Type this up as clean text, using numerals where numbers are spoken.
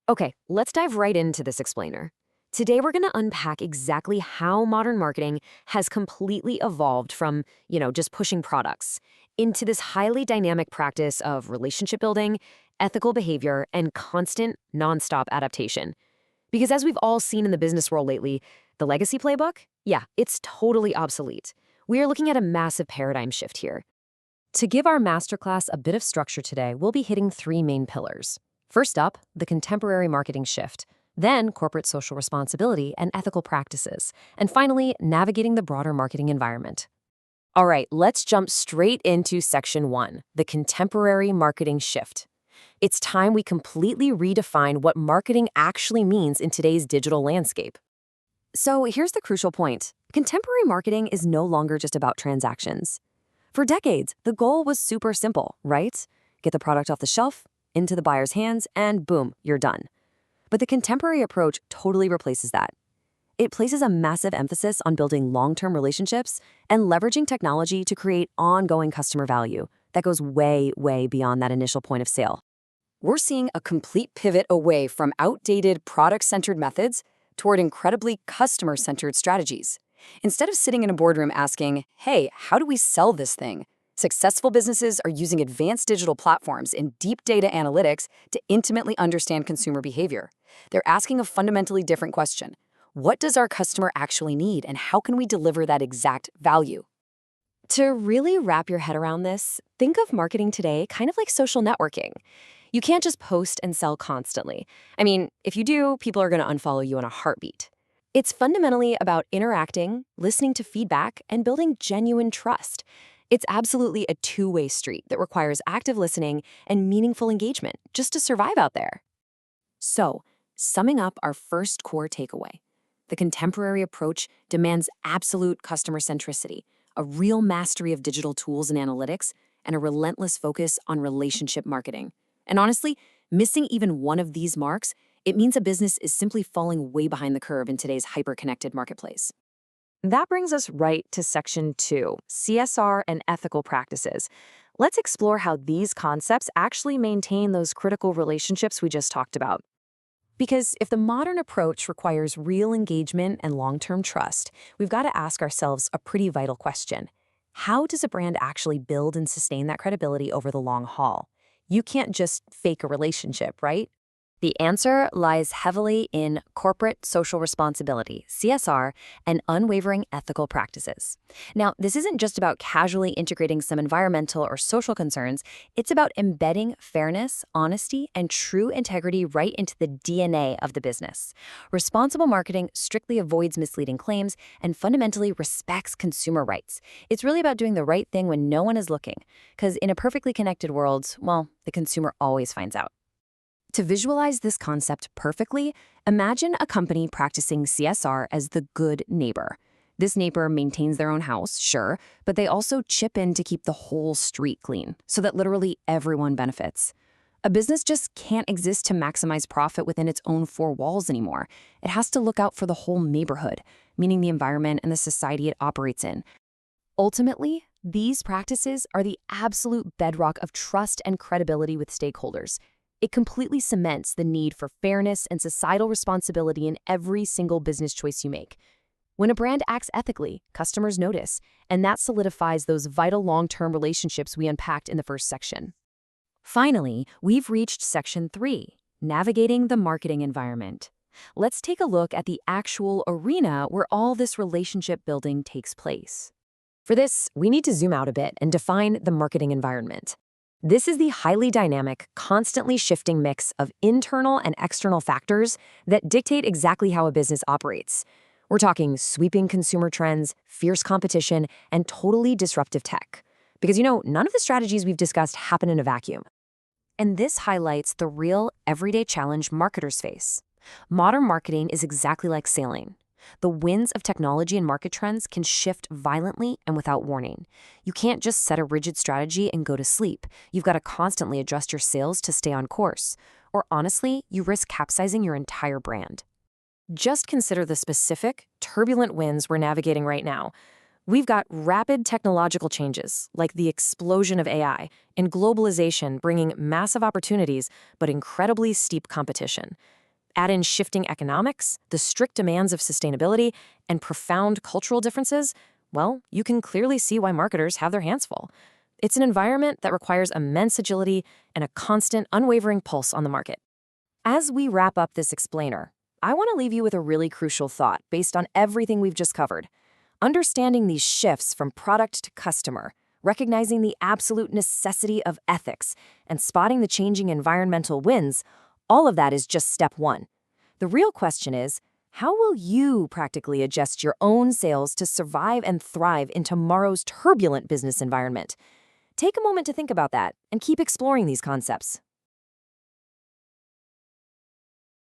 Okay, let's dive right into this explainer. Today, we're going to unpack exactly how modern marketing has completely evolved from, just pushing products into this highly dynamic practice of relationship building, ethical behavior, and constant, nonstop adaptation. Because as we've all seen in the business world lately, the legacy playbook, yeah, it's totally obsolete. We are looking at a massive paradigm shift here. To give our masterclass a bit of structure today, we'll be hitting three main pillars. First up, the contemporary marketing shift, then corporate social responsibility and ethical practices, and finally, navigating the broader marketing environment. All right, let's jump straight into section one, the contemporary marketing shift. It's time we completely redefine what marketing actually means in today's digital landscape. So here's the crucial point. Contemporary marketing is no longer just about transactions. For decades, the goal was super simple, right? Get the product off the shelf, into the buyer's hands, and boom, you're done. But the contemporary approach totally replaces that. It places a massive emphasis on building long-term relationships and leveraging technology to create ongoing customer value that goes way, way beyond that initial point of sale. We're seeing a complete pivot away from outdated product-centered methods toward incredibly customer-centered strategies. Instead of sitting in a boardroom asking, hey, how do we sell this thing? Successful businesses are using advanced digital platforms and deep data analytics to intimately understand consumer behavior. They're asking a fundamentally different question. What does our customer actually need, and how can we deliver that exact value? To really wrap your head around this, think of marketing today kind of like social networking. You can't just post and sell constantly. I mean, if you do, people are going to unfollow you in a heartbeat. It's fundamentally about interacting, listening to feedback, and building genuine trust. It's absolutely a two-way street that requires active listening and meaningful engagement just to survive out there. So, summing up our first core takeaway, the contemporary approach demands absolute customer centricity, a real mastery of digital tools and analytics, and a relentless focus on relationship marketing. And honestly, missing even one of these marks, it means a business is simply falling way behind the curve in today's hyper-connected marketplace. That brings us right to section 2, CSR and ethical practices. Let's explore how these concepts actually maintain those critical relationships we just talked about. Because if the modern approach requires real engagement and long-term trust, we've got to ask ourselves a pretty vital question. How does a brand actually build and sustain that credibility over the long haul? You can't just fake a relationship, right? The answer lies heavily in corporate social responsibility, CSR, and unwavering ethical practices. Now, this isn't just about casually integrating some environmental or social concerns. It's about embedding fairness, honesty, and true integrity right into the DNA of the business. Responsible marketing strictly avoids misleading claims and fundamentally respects consumer rights. It's really about doing the right thing when no one is looking, because in a perfectly connected world, well, the consumer always finds out. To visualize this concept perfectly, imagine a company practicing CSR as the good neighbor. This neighbor maintains their own house, sure, but they also chip in to keep the whole street clean, so that literally everyone benefits. A business just can't exist to maximize profit within its own four walls anymore. It has to look out for the whole neighborhood, meaning the environment and the society it operates in. Ultimately, these practices are the absolute bedrock of trust and credibility with stakeholders. It completely cements the need for fairness and societal responsibility in every single business choice you make. When a brand acts ethically, customers notice, and that solidifies those vital long-term relationships we unpacked in the first section. Finally, we've reached section 3, navigating the marketing environment. Let's take a look at the actual arena where all this relationship building takes place. For this, we need to zoom out a bit and define the marketing environment. This is the highly dynamic, constantly shifting mix of internal and external factors that dictate exactly how a business operates. We're talking sweeping consumer trends, fierce competition, and totally disruptive tech. Because none of the strategies we've discussed happen in a vacuum. And this highlights the real, everyday challenge marketers face. Modern marketing is exactly like sailing. The winds of technology and market trends can shift violently and without warning. You can't just set a rigid strategy and go to sleep. You've got to constantly adjust your sails to stay on course. Or honestly, you risk capsizing your entire brand. Just consider the specific, turbulent winds we're navigating right now. We've got rapid technological changes, like the explosion of AI, and globalization bringing massive opportunities but incredibly steep competition. Add in shifting economics, the strict demands of sustainability, and profound cultural differences, well, you can clearly see why marketers have their hands full. It's an environment that requires immense agility and a constant, unwavering pulse on the market. As we wrap up this explainer, I want to leave you with a really crucial thought based on everything we've just covered. Understanding these shifts from product to customer, recognizing the absolute necessity of ethics, and spotting the changing environmental winds, all of that is just step one. The real question is, how will you practically adjust your own sales to survive and thrive in tomorrow's turbulent business environment? Take a moment to think about that and keep exploring these concepts.